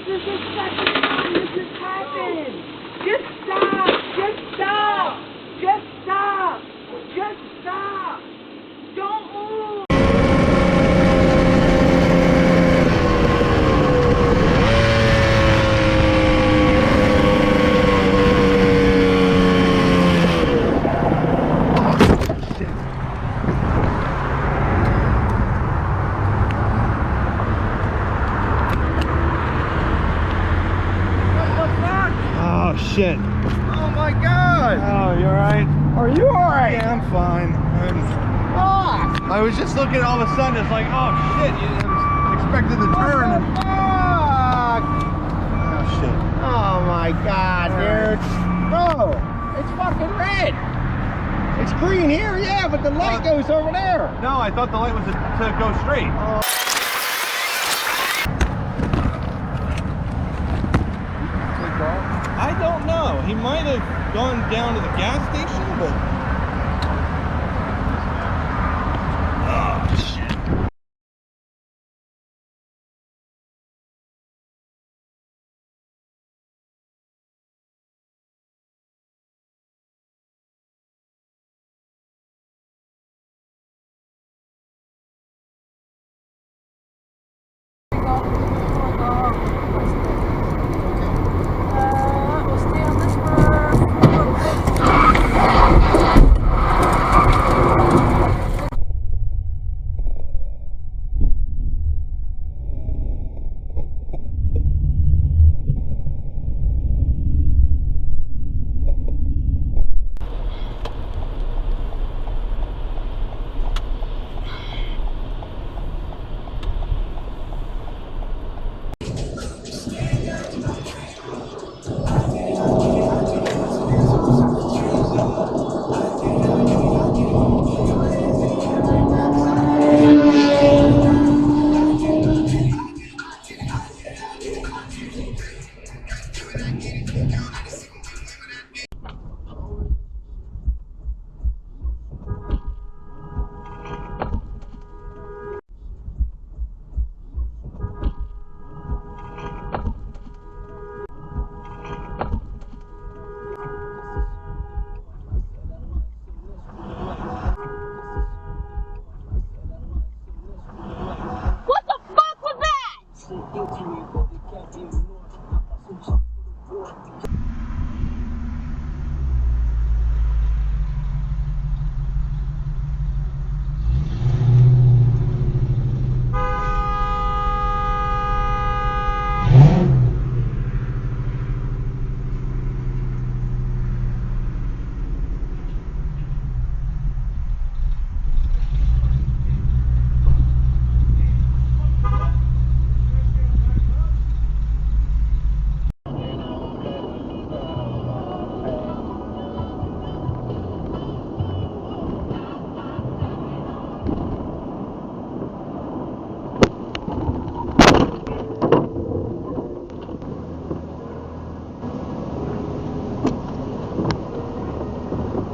This is the second time this has happened. Just stop. Just stop. Just stop. Just stop. Don't move. Shit. Oh my god! Oh, you alright? Are you alright? Yeah, I'm fine. I was just looking, all of a sudden, it's like, oh shit, I was expecting to turn. Fuck! Oh shit. Oh my god, dude. Bro, it's fucking red. It's green here, yeah, but the light goes over there. No, I thought the light was to go straight. I don't know. He might have gone down to the gas station, but... Oh, shit.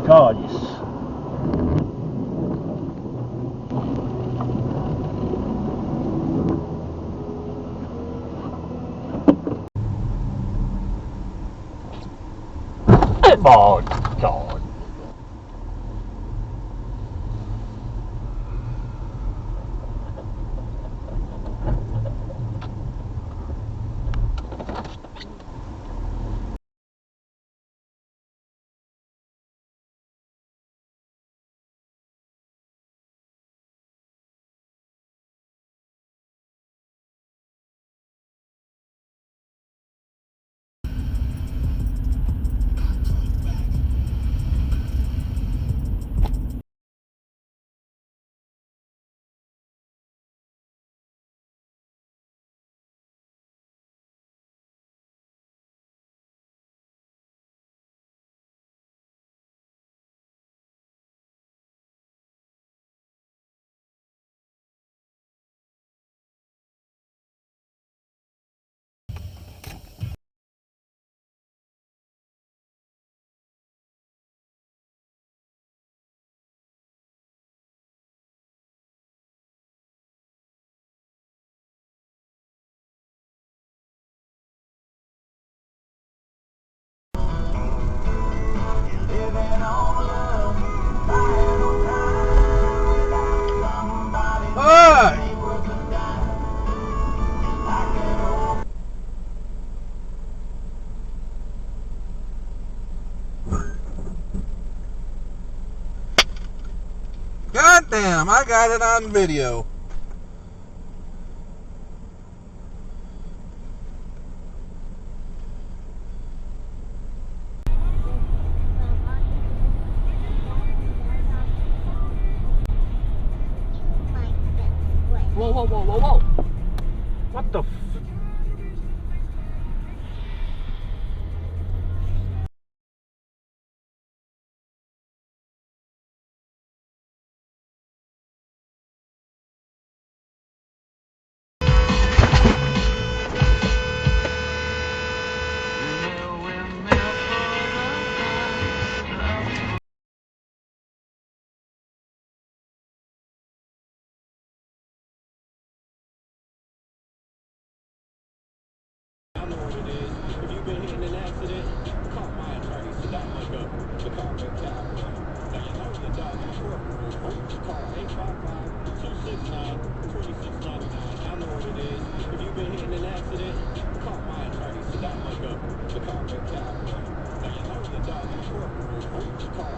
God, yes. Oh, God. Bam! I got it on video. Whoa, whoa, whoa, whoa, whoa. What the f... I know what it is. If you've been in an accident, call my attorney so that much up. The car wreck cowboy. Now you know your dog in the courtroom. Call 855-269-2699. I know what it is. If you've been in an accident, call my attorney so that much up. The car wreck cowboy. Now you know your dog in the courtroom. Call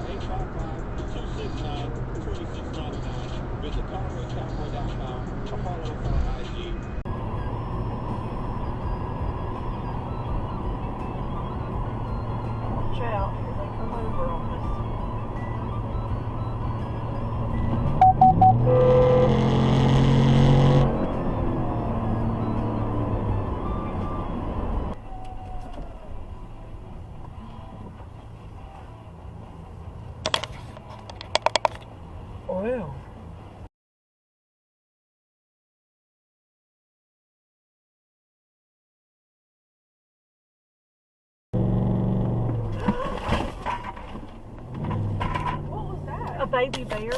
855-269-2699. Visit carwreckcowboy.com or follow us on IG. Watch out, here they come over on us. Well. What was that? A baby bear.